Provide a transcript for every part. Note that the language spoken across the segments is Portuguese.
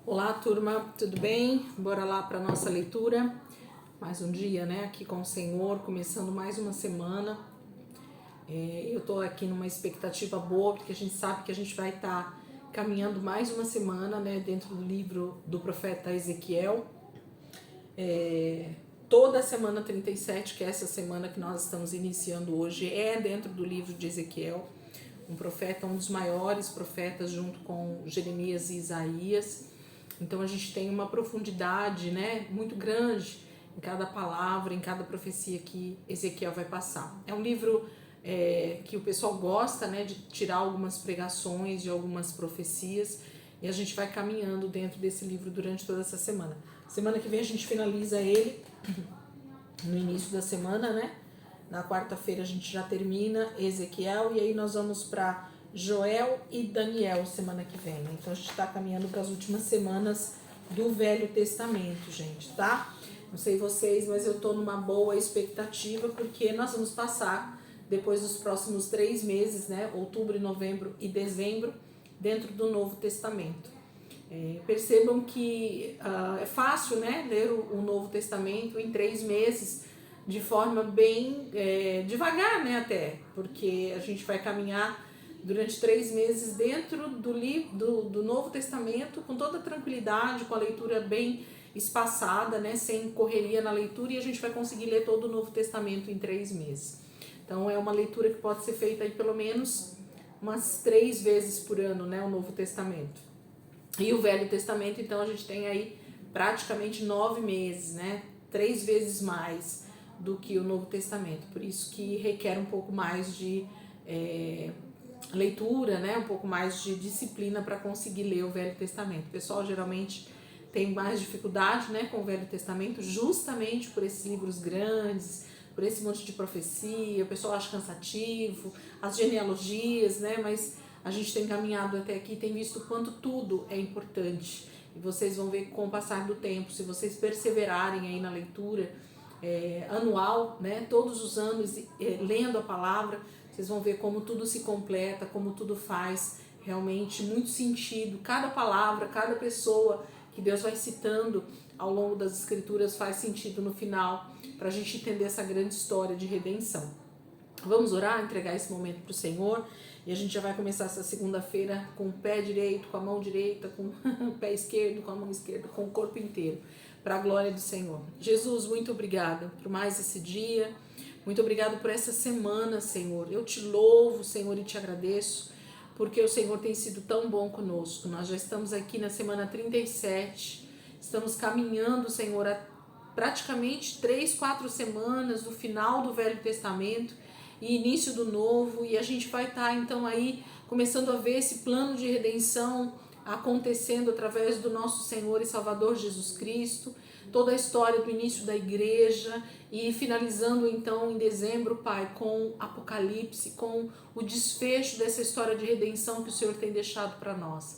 Olá, turma, tudo bem? Bora lá para nossa leitura. Mais um dia, né, aqui com o Senhor, começando mais uma semana. Eu tô aqui numa expectativa boa, porque a gente sabe que a gente vai estar caminhando mais uma semana, né, dentro do livro do profeta Ezequiel. Toda a semana 37, que é essa semana que nós estamos iniciando hoje, é dentro do livro de Ezequiel. Um profeta, um dos maiores profetas, junto com Jeremias e Isaías. Então a gente tem uma profundidade, né, muito grande em cada palavra, em cada profecia que Ezequiel vai passar. É um livro que o pessoal gosta, né, de tirar algumas pregações de algumas profecias, e a gente vai caminhando dentro desse livro durante toda essa semana. Semana que vem a gente finaliza ele no início da semana, né? Na quarta-feira a gente já termina Ezequiel, e aí nós vamos para Joel e Daniel semana que vem. Então a gente está caminhando para as últimas semanas do Velho Testamento, gente, tá? Não sei vocês, mas eu tô numa boa expectativa, porque nós vamos passar depois dos próximos 3 meses, né? Outubro, novembro e dezembro, dentro do Novo Testamento. Percebam que é fácil, né, ler o Novo Testamento em 3 meses, de forma bem devagar, né, até, porque a gente vai caminhar durante 3 meses dentro do Novo Testamento com toda tranquilidade, com a leitura bem espaçada, né, sem correria na leitura, e a gente vai conseguir ler todo o Novo Testamento em 3 meses. Então é uma leitura que pode ser feita aí pelo menos umas 3 vezes por ano, né, o Novo Testamento. E o Velho Testamento, então, a gente tem aí praticamente 9 meses, né? 3 vezes mais do que o Novo Testamento. Por isso que requer um pouco mais de leitura, né? Um pouco mais de disciplina para conseguir ler o Velho Testamento. O pessoal geralmente tem mais dificuldade, né, com o Velho Testamento, justamente por esses livros grandes, por esse monte de profecia. O pessoal acha cansativo, as genealogias, né? Mas a gente tem caminhado até aqui, tem visto o quanto tudo é importante. E vocês vão ver com o passar do tempo, se vocês perseverarem aí na leitura anual, né, todos os anos, lendo a palavra, vocês vão ver como tudo se completa, como tudo faz realmente muito sentido. Cada palavra, cada pessoa que Deus vai citando ao longo das escrituras faz sentido no final, para a gente entender essa grande história de redenção. Vamos orar, entregar esse momento para o Senhor, e a gente já vai começar essa segunda-feira com o pé direito, com a mão direita, com o pé esquerdo, com a mão esquerda, com o corpo inteiro, para a glória do Senhor. Jesus, muito obrigada por mais esse dia, muito obrigado por essa semana, Senhor. Eu te louvo, Senhor, e te agradeço, porque o Senhor tem sido tão bom conosco. Nós já estamos aqui na semana 37, estamos caminhando, Senhor, há praticamente 3, 4 semanas do final do Velho Testamento e início do Novo, e a gente vai estar então aí começando a ver esse plano de redenção acontecendo através do nosso Senhor e Salvador Jesus Cristo, toda a história do início da igreja, e finalizando então em dezembro, Pai, com Apocalipse, com o desfecho dessa história de redenção que o Senhor tem deixado para nós.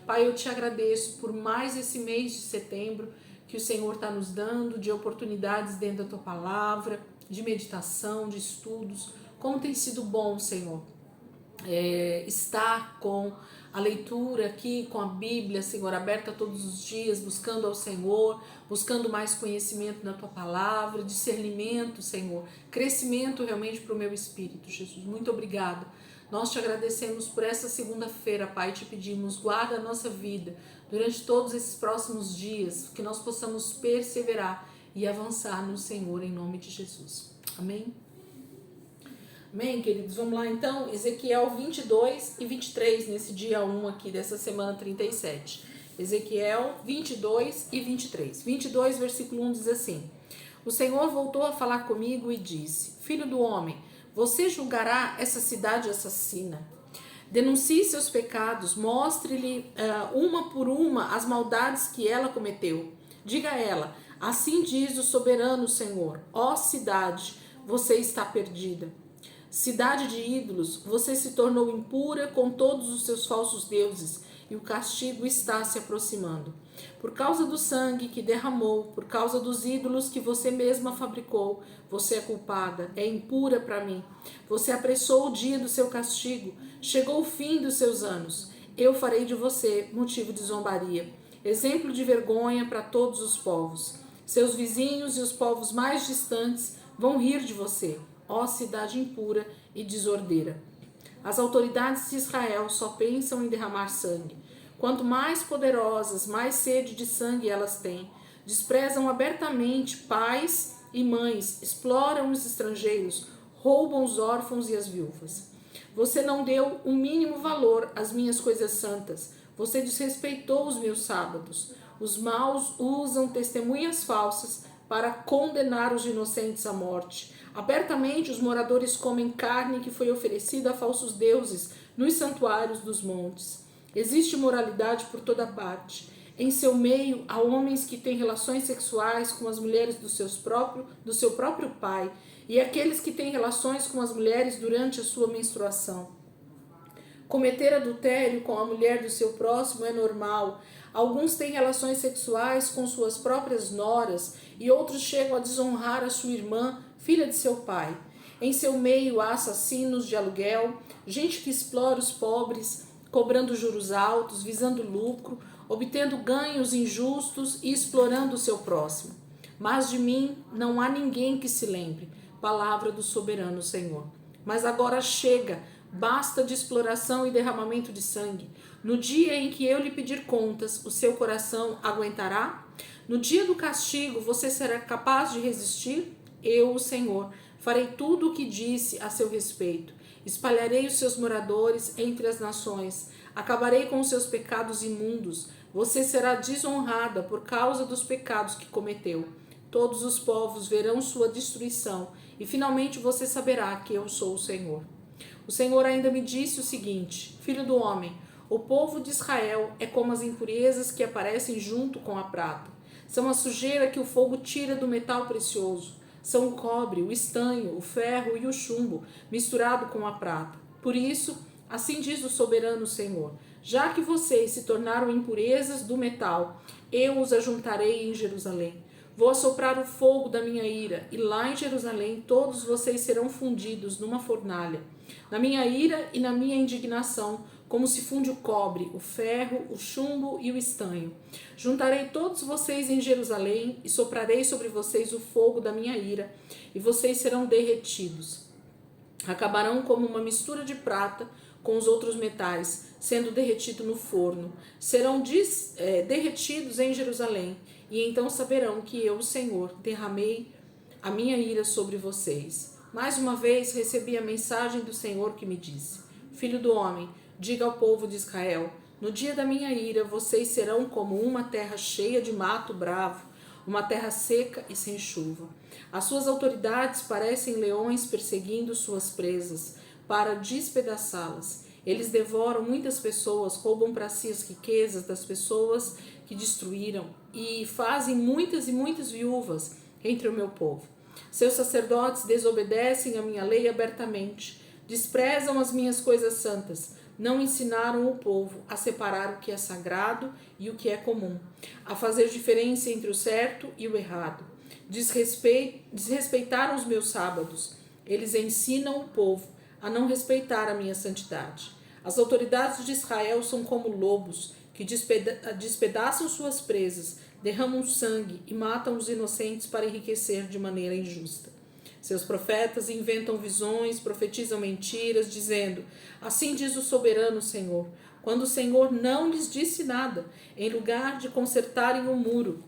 Pai, eu te agradeço por mais esse mês de setembro que o Senhor está nos dando, de oportunidades dentro da tua palavra, de meditação, de estudos. Como tem sido bom, Senhor, estar com a leitura aqui, com a Bíblia, Senhor, aberta todos os dias, buscando ao Senhor, buscando mais conhecimento na tua palavra, discernimento, Senhor, crescimento realmente para o meu espírito, Jesus. Muito obrigada. Nós te agradecemos por essa segunda-feira, Pai, te pedimos, guarda a nossa vida durante todos esses próximos dias, que nós possamos perseverar e avançar no Senhor, em nome de Jesus. Amém? Amém, queridos? Vamos lá então, Ezequiel 22 e 23, nesse dia 1 aqui dessa semana 37. Ezequiel 22 e 23. 22, versículo 1 diz assim: O Senhor voltou a falar comigo e disse: Filho do homem, você julgará essa cidade assassina. Denuncie seus pecados, mostre-lhe uma por uma as maldades que ela cometeu. Diga a ela: assim diz o soberano Senhor, ó cidade, você está perdida. Cidade de ídolos, você se tornou impura com todos os seus falsos deuses, e o castigo está se aproximando. Por causa do sangue que derramou, por causa dos ídolos que você mesma fabricou, você é culpada, é impura para mim. Você apressou o dia do seu castigo, chegou o fim dos seus anos. Eu farei de você motivo de zombaria. exemplo de vergonha para todos os povos. Seus vizinhos e os povos mais distantes vão rir de você, ó cidade impura e desordeira. As autoridades de Israel só pensam em derramar sangue. Quanto mais poderosas, mais sede de sangue elas têm. Desprezam abertamente pais e mães, exploram os estrangeiros, roubam os órfãos e as viúvas. Você não deu o mínimo valor às minhas coisas santas. Você desrespeitou os meus sábados. Os maus usam testemunhas falsas para condenar os inocentes à morte. Abertamente os moradores comem carne que foi oferecida a falsos deuses nos santuários dos montes. Existe imoralidade por toda parte. Em seu meio há homens que têm relações sexuais com as mulheres do seu próprio pai e aqueles que têm relações com as mulheres durante a sua menstruação. Cometer adultério com a mulher do seu próximo é normal. Alguns têm relações sexuais com suas próprias noras e outros chegam a desonrar a sua irmã, filha de seu pai. Em seu meio há assassinos de aluguel, gente que explora os pobres, cobrando juros altos, visando lucro, obtendo ganhos injustos e explorando o seu próximo. Mas de mim não há ninguém que se lembre. Palavra do soberano Senhor. Mas agora chega, basta de exploração e derramamento de sangue. No dia em que eu lhe pedir contas, o seu coração aguentará? No dia do castigo, você será capaz de resistir? Eu, o Senhor, farei tudo o que disse a seu respeito. Espalharei os seus moradores entre as nações. Acabarei com os seus pecados imundos. Você será desonrada por causa dos pecados que cometeu. Todos os povos verão sua destruição e finalmente você saberá que eu sou o Senhor. O Senhor ainda me disse o seguinte: Filho do homem, o povo de Israel é como as impurezas que aparecem junto com a prata. São a sujeira que o fogo tira do metal precioso. São o cobre, o estanho, o ferro e o chumbo, misturado com a prata. Por isso, assim diz o soberano Senhor: já que vocês se tornaram impurezas do metal, eu os ajuntarei em Jerusalém. Vou assoprar o fogo da minha ira, e lá em Jerusalém todos vocês serão fundidos numa fornalha. Na minha ira e na minha indignação, como se funde o cobre, o ferro, o chumbo e o estanho. Juntarei todos vocês em Jerusalém e soprarei sobre vocês o fogo da minha ira, e vocês serão derretidos. Acabarão como uma mistura de prata com os outros metais, sendo derretido no forno. Serão derretidos em Jerusalém, e então saberão que eu, o Senhor, derramei a minha ira sobre vocês. Mais uma vez recebi a mensagem do Senhor que me disse: Filho do homem, diga ao povo de Israel: no dia da minha ira vocês serão como uma terra cheia de mato bravo, uma terra seca e sem chuva. As suas autoridades parecem leões perseguindo suas presas para despedaçá-las. Eles devoram muitas pessoas, roubam para si as riquezas das pessoas que destruíram e fazem muitas e muitas viúvas entre o meu povo. Seus sacerdotes desobedecem a minha lei abertamente, desprezam as minhas coisas santas, não ensinaram o povo a separar o que é sagrado e o que é comum, a fazer diferença entre o certo e o errado. Desrespeitaram os meus sábados. Eles ensinam o povo a não respeitar a minha santidade. As autoridades de Israel são como lobos que despedaçam suas presas, derramam sangue e matam os inocentes para enriquecer de maneira injusta. Seus profetas inventam visões, profetizam mentiras, dizendo: assim diz o soberano Senhor, quando o Senhor não lhes disse nada. Em lugar de consertarem o muro,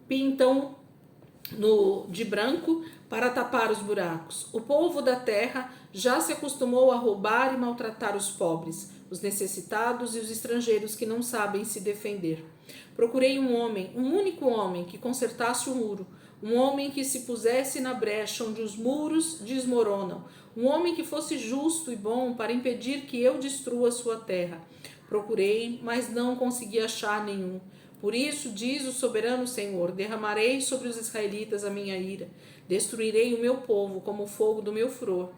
pintam de branco para tapar os buracos. O povo da terra já se acostumou a roubar e maltratar os pobres, os necessitados e os estrangeiros que não sabem se defender. Procurei um único homem que consertasse o muro, um homem que se pusesse na brecha onde os muros desmoronam, um homem que fosse justo e bom para impedir que eu destrua sua terra. Procurei, mas não consegui achar nenhum. Por isso, diz o soberano Senhor: derramarei sobre os israelitas a minha ira, destruirei o meu povo como o fogo do meu furor.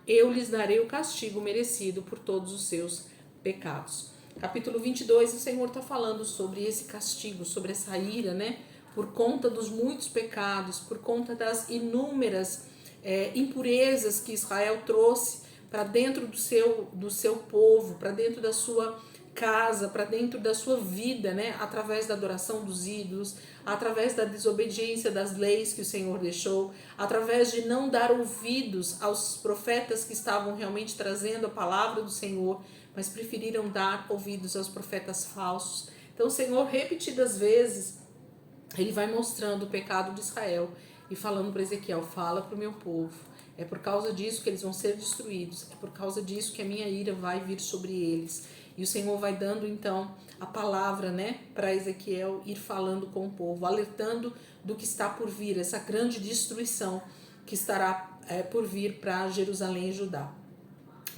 Eu lhes darei o castigo merecido por todos os seus pecados. Capítulo 22, o Senhor está falando sobre esse castigo, sobre essa ira, né? Por conta dos muitos pecados, por conta das inúmeras impurezas que Israel trouxe para dentro do seu povo, para dentro da sua casa, para dentro da sua vida, né? Através da adoração dos ídolos, através da desobediência das leis que o Senhor deixou, através de não dar ouvidos aos profetas que estavam realmente trazendo a palavra do Senhor, mas preferiram dar ouvidos aos profetas falsos. Então o Senhor, repetidas vezes, ele vai mostrando o pecado de Israel e falando para Ezequiel: fala para o meu povo, é por causa disso que eles vão ser destruídos, é por causa disso que a minha ira vai vir sobre eles. E o Senhor vai dando então a palavra, né, para Ezequiel ir falando com o povo, alertando do que está por vir, essa grande destruição que estará por vir para Jerusalém e Judá.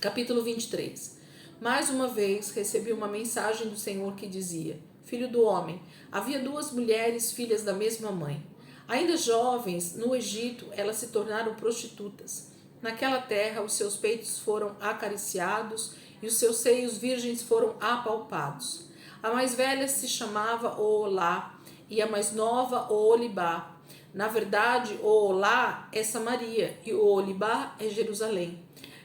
Capítulo 23. Mais uma vez recebi uma mensagem do Senhor que dizia: Filho do homem, havia 2 mulheres filhas da mesma mãe. Ainda jovens, no Egito, elas se tornaram prostitutas. Naquela terra, os seus peitos foram acariciados e os seus seios virgens foram apalpados. A mais velha se chamava Oolá e a mais nova Oolibá. Na verdade, Oolá é Samaria e Oolibá é Jerusalém.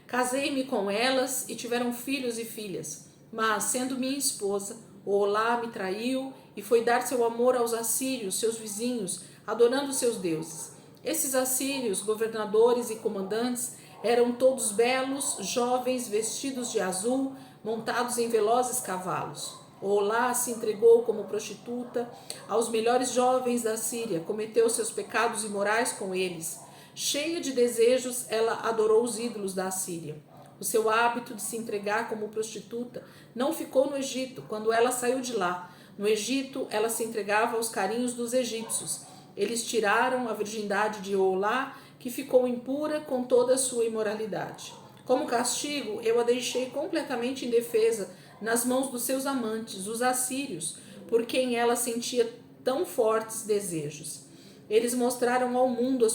Casei-me com elas e tiveram filhos e filhas. Mas, sendo minha esposa, Oolá me traiu e foi dar seu amor aos assírios, seus vizinhos, adorando seus deuses. Esses assírios, governadores e comandantes, eram todos belos, jovens, vestidos de azul, montados em velozes cavalos. Oolá se entregou como prostituta aos melhores jovens da Síria, cometeu seus pecados imorais com eles. Cheia de desejos, ela adorou os ídolos da Síria. O seu hábito de se entregar como prostituta não ficou no Egito, quando ela saiu de lá. No Egito, ela se entregava aos carinhos dos egípcios. Eles tiraram a virgindade de Oolá, que ficou impura com toda a sua imoralidade. Como castigo, eu a deixei completamente indefesa nas mãos dos seus amantes, os assírios, por quem ela sentia tão fortes desejos. Eles mostraram ao mundo a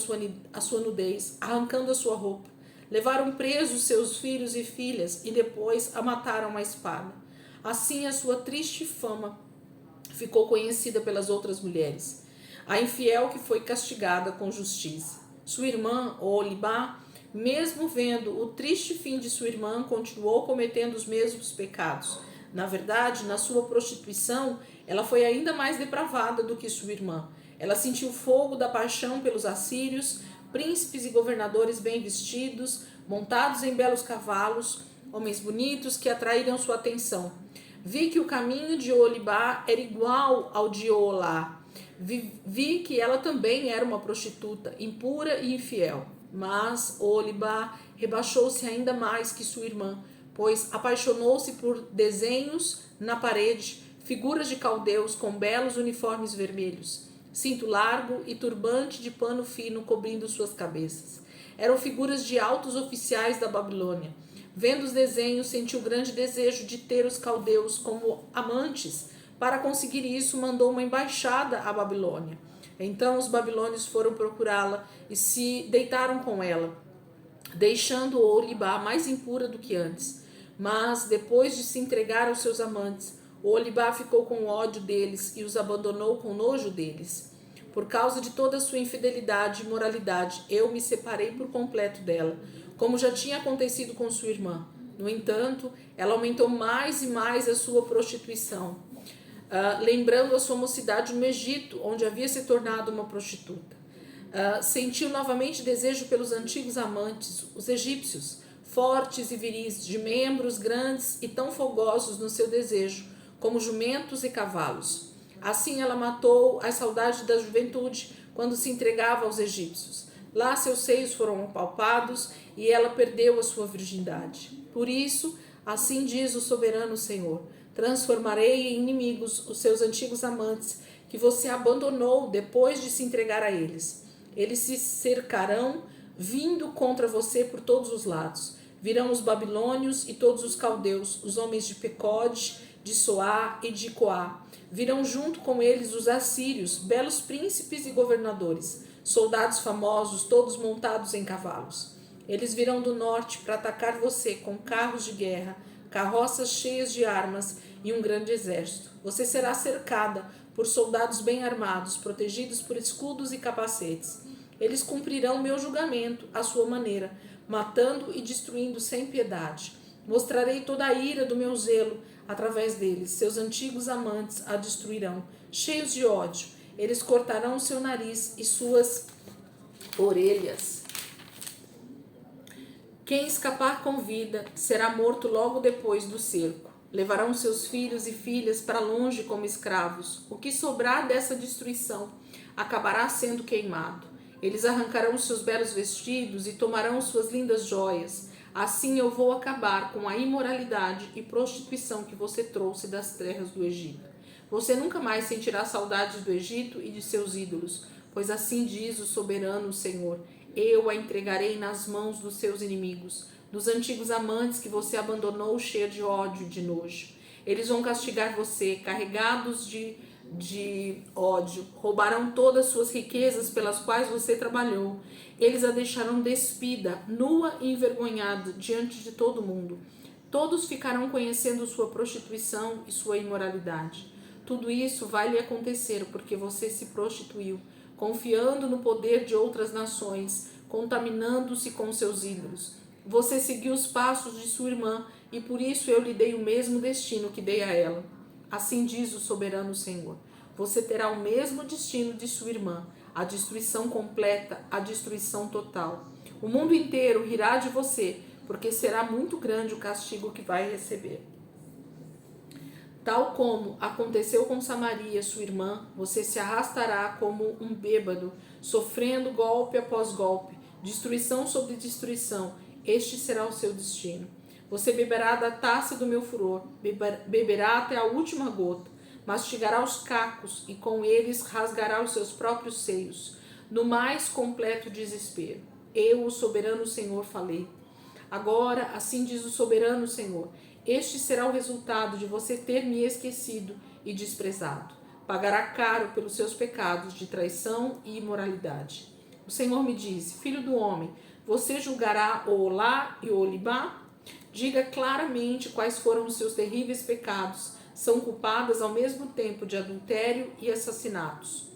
sua nudez, arrancando a sua roupa. Levaram presos seus filhos e filhas e depois a mataram à espada. Assim a sua triste fama ficou conhecida pelas outras mulheres. A infiel que foi castigada com justiça. Sua irmã, Oolibá, mesmo vendo o triste fim de sua irmã, continuou cometendo os mesmos pecados. Na verdade, na sua prostituição, ela foi ainda mais depravada do que sua irmã. Ela sentiu o fogo da paixão pelos assírios, príncipes e governadores bem vestidos, montados em belos cavalos, homens bonitos que atraíram sua atenção. Vi que o caminho de Oolibá era igual ao de Oolá. Vi que ela também era uma prostituta, impura e infiel. Mas Oolibá rebaixou-se ainda mais que sua irmã, pois apaixonou-se por desenhos na parede, figuras de caldeus com belos uniformes vermelhos, cinto largo e turbante de pano fino cobrindo suas cabeças. Eram figuras de altos oficiais da Babilônia. Vendo os desenhos, sentiu grande desejo de ter os caldeus como amantes. Para conseguir isso, mandou uma embaixada à Babilônia. Então os babilônios foram procurá-la e se deitaram com ela, deixando Oolibá mais impura do que antes. Mas, depois de se entregar aos seus amantes, Oolibá ficou com ódio deles e os abandonou com nojo deles. Por causa de toda a sua infidelidade e imoralidade, eu me separei por completo dela, como já tinha acontecido com sua irmã. No entanto, ela aumentou mais e mais a sua prostituição, lembrando a sua mocidade no Egito, onde havia se tornado uma prostituta. Sentiu novamente desejo pelos antigos amantes, os egípcios, fortes e viris, de membros grandes e tão fogosos no seu desejo, como jumentos e cavalos. Assim ela matou as saudades da juventude quando se entregava aos egípcios. Lá seus seios foram apalpados e ela perdeu a sua virgindade. Por isso, assim diz o soberano Senhor: transformarei em inimigos os seus antigos amantes, que você abandonou depois de se entregar a eles. Eles se cercarão, vindo contra você por todos os lados. Virão os babilônios e todos os caldeus, os homens de Pecode, de Soá e de Coá. Virão junto com eles os assírios, belos príncipes e governadores, soldados famosos, todos montados em cavalos. Eles virão do norte para atacar você com carros de guerra, carroças cheias de armas e um grande exército. Você será cercada por soldados bem armados, protegidos por escudos e capacetes. Eles cumprirão meu julgamento à sua maneira, matando e destruindo sem piedade. Mostrarei toda a ira do meu zelo através deles. Seus antigos amantes a destruirão, cheios de ódio. Eles cortarão seu nariz e suas orelhas. Quem escapar com vida será morto logo depois do cerco. Levarão seus filhos e filhas para longe como escravos. O que sobrar dessa destruição acabará sendo queimado. Eles arrancarão seus belos vestidos e tomarão suas lindas joias. Assim eu vou acabar com a imoralidade e prostituição que você trouxe das terras do Egito. Você nunca mais sentirá saudades do Egito e de seus ídolos, pois assim diz o soberano Senhor: eu a entregarei nas mãos dos seus inimigos, dos antigos amantes que você abandonou cheia de ódio e de nojo. Eles vão castigar você, carregados de ódio, roubarão todas as suas riquezas pelas quais você trabalhou. Eles a deixarão despida, nua e envergonhada diante de todo mundo. Todos ficarão conhecendo sua prostituição e sua imoralidade. Tudo isso vai lhe acontecer porque você se prostituiu, confiando no poder de outras nações, contaminando-se com seus ídolos. Você seguiu os passos de sua irmã e por isso eu lhe dei o mesmo destino que dei a ela. Assim diz o soberano Senhor: você terá o mesmo destino de sua irmã, a destruição completa, a destruição total. O mundo inteiro rirá de você, porque será muito grande o castigo que vai receber. Tal como aconteceu com Samaria, sua irmã, você se arrastará como um bêbado, sofrendo golpe após golpe, destruição sobre destruição. Este será o seu destino. Você beberá da taça do meu furor, beberá até a última gota, mastigará os cacos e com eles rasgará os seus próprios seios, no mais completo desespero. Eu, o soberano Senhor, falei. Agora, assim diz o soberano Senhor: este será o resultado de você ter me esquecido e desprezado. Pagará caro pelos seus pecados de traição e imoralidade. O Senhor me disse: filho do homem, você julgará o Olá e o Olibá? Diga claramente quais foram os seus terríveis pecados. São culpadas ao mesmo tempo de adultério e assassinato.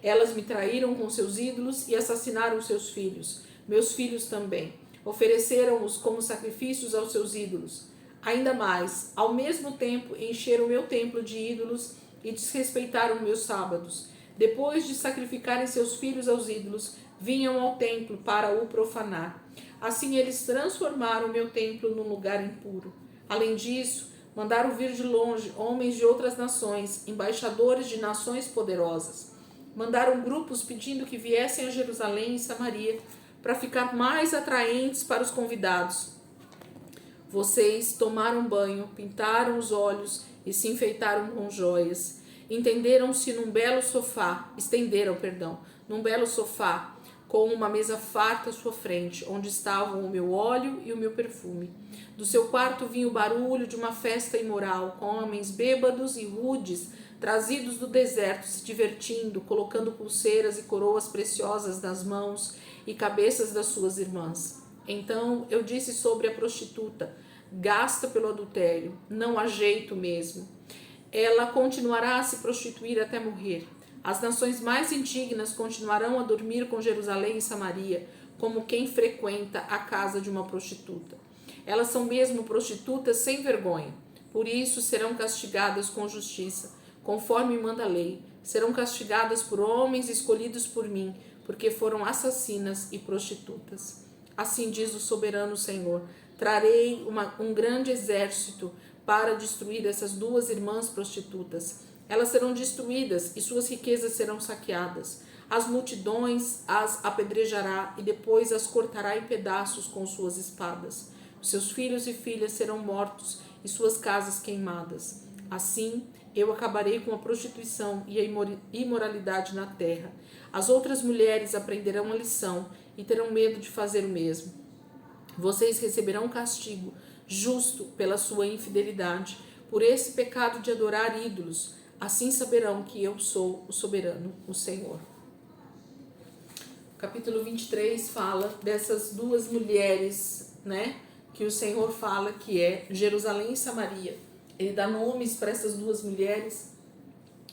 Elas me traíram com seus ídolos e assassinaram seus filhos. Meus filhos também. Ofereceram-os como sacrifícios aos seus ídolos. Ainda mais, ao mesmo tempo, encheram meu templo de ídolos e desrespeitaram meus sábados. Depois de sacrificarem seus filhos aos ídolos, vinham ao templo para o profanar. Assim eles transformaram meu templo num lugar impuro. Além disso, mandaram vir de longe homens de outras nações, embaixadores de nações poderosas. Mandaram grupos pedindo que viessem a Jerusalém e Samaria para ficar mais atraentes para os convidados. Vocês tomaram banho, pintaram os olhos e se enfeitaram com joias. Estenderam-se num belo sofá, com uma mesa farta à sua frente, onde estavam o meu óleo e o meu perfume. Do seu quarto vinha o barulho de uma festa imoral, com homens bêbados e rudes, trazidos do deserto, se divertindo, colocando pulseiras e coroas preciosas nas mãos e cabeças das suas irmãs. Então eu disse sobre a prostituta: gasta pelo adultério, não há jeito mesmo. Ela continuará a se prostituir até morrer. As nações mais indignas continuarão a dormir com Jerusalém e Samaria, como quem frequenta a casa de uma prostituta. Elas são mesmo prostitutas sem vergonha. Por isso serão castigadas com justiça, conforme manda a lei. Serão castigadas por homens escolhidos por mim, porque foram assassinas e prostitutas. Assim diz o soberano Senhor: trarei um grande exército para destruir essas duas irmãs prostitutas. Elas serão destruídas e suas riquezas serão saqueadas. As multidões as apedrejará e depois as cortará em pedaços com suas espadas. Seus filhos e filhas serão mortos e suas casas queimadas. Assim, eu acabarei com a prostituição e a imoralidade na terra. As outras mulheres aprenderão a lição e terão medo de fazer o mesmo. Vocês receberão castigo justo pela sua infidelidade, por esse pecado de adorar ídolos. Assim saberão que eu sou o soberano, o Senhor. Capítulo 23 fala dessas duas mulheres, que o Senhor fala que é Jerusalém e Samaria. Ele dá nomes para essas duas mulheres,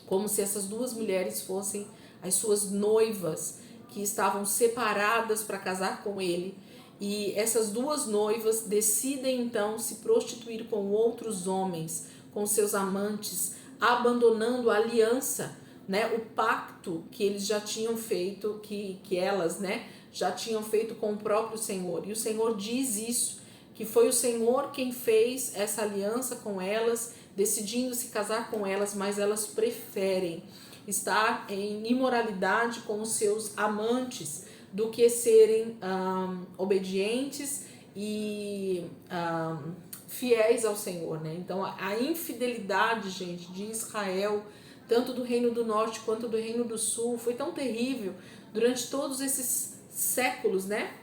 como se essas duas mulheres fossem as suas noivas, que estavam separadas para casar com ele. E essas duas noivas decidem então se prostituir com outros homens, com seus amantes, abandonando a aliança, né, o pacto que eles já tinham feito, que elas, né, já tinham feito com o próprio Senhor. E o Senhor diz isso, que foi o Senhor quem fez essa aliança com elas, decidindo se casar com elas, mas elas preferem estar em imoralidade com os seus amantes do que serem obedientes e fiéis ao Senhor, né? Então a infidelidade, gente, de Israel, tanto do Reino do Norte quanto do Reino do Sul, foi tão terrível durante todos esses séculos, né?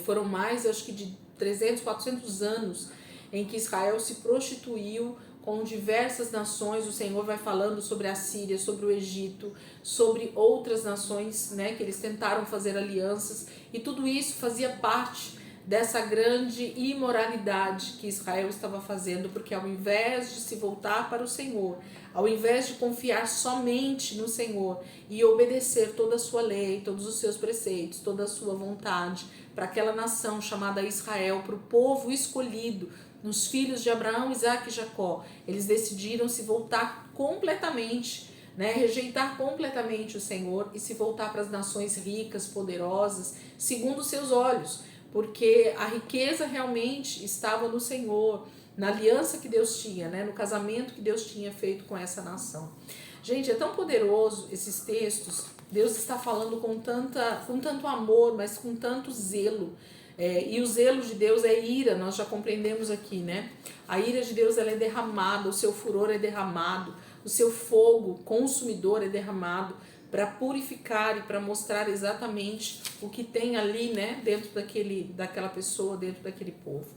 Foram mais, acho que de 300, 400 anos em que Israel se prostituiu com diversas nações. O Senhor vai falando sobre a Síria, sobre o Egito, sobre outras nações, né, que eles tentaram fazer alianças, e tudo isso fazia parte dessa grande imoralidade que Israel estava fazendo, porque ao invés de se voltar para o Senhor, ao invés de confiar somente no Senhor e obedecer toda a sua lei, todos os seus preceitos, toda a sua vontade, para aquela nação chamada Israel, para o povo escolhido, nos filhos de Abraão, Isaac e Jacó, eles decidiram se voltar completamente, né, rejeitar completamente o Senhor e se voltar para as nações ricas, poderosas, segundo os seus olhos, porque a riqueza realmente estava no Senhor, na aliança que Deus tinha, né, no casamento que Deus tinha feito com essa nação. Gente, é tão poderoso esses textos. Deus está falando com tanto amor, mas com tanto zelo. E o zelo de Deus é ira, nós já compreendemos aqui, né? A ira de Deus, ela é derramada, o seu furor é derramado, o seu fogo consumidor é derramado para purificar e para mostrar exatamente o que tem ali, né, dentro daquela pessoa, dentro daquele povo.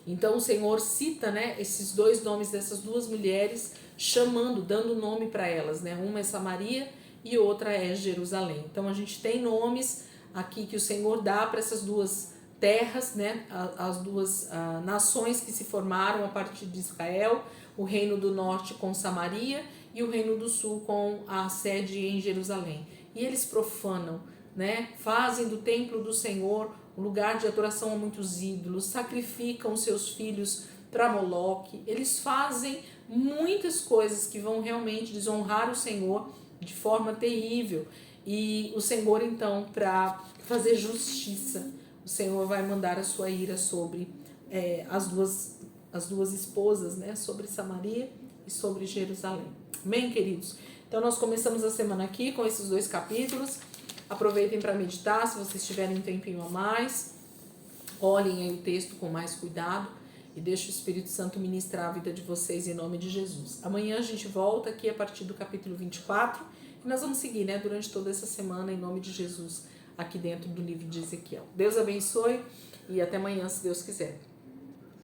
Então o Senhor cita, né, esses dois nomes dessas duas mulheres, chamando, dando nome para elas, né? Uma é Samaria e outra é Jerusalém. Então a gente tem nomes aqui que o Senhor dá para essas duas terras, né? As duas nações que se formaram a partir de Israel, o Reino do Norte com Samaria e o Reino do Sul com a sede em Jerusalém. E eles profanam, né? Fazem do templo do Senhor um lugar de adoração a muitos ídolos, sacrificam seus filhos para Moloque. Eles fazem muitas coisas que vão realmente desonrar o Senhor de forma terrível. E o Senhor, então, para fazer justiça, o Senhor vai mandar a sua ira sobre as duas esposas, né? Sobre Samaria e sobre Jerusalém. Amém, queridos? Então, nós começamos a semana aqui com esses dois capítulos. Aproveitem para meditar, se vocês tiverem um tempinho a mais. Olhem aí o texto com mais cuidado e deixe o Espírito Santo ministrar a vida de vocês em nome de Jesus. Amanhã a gente volta aqui a partir do capítulo 24 e nós vamos seguir, né, durante toda essa semana em nome de Jesus aqui dentro do livro de Ezequiel. Deus abençoe e até amanhã, se Deus quiser.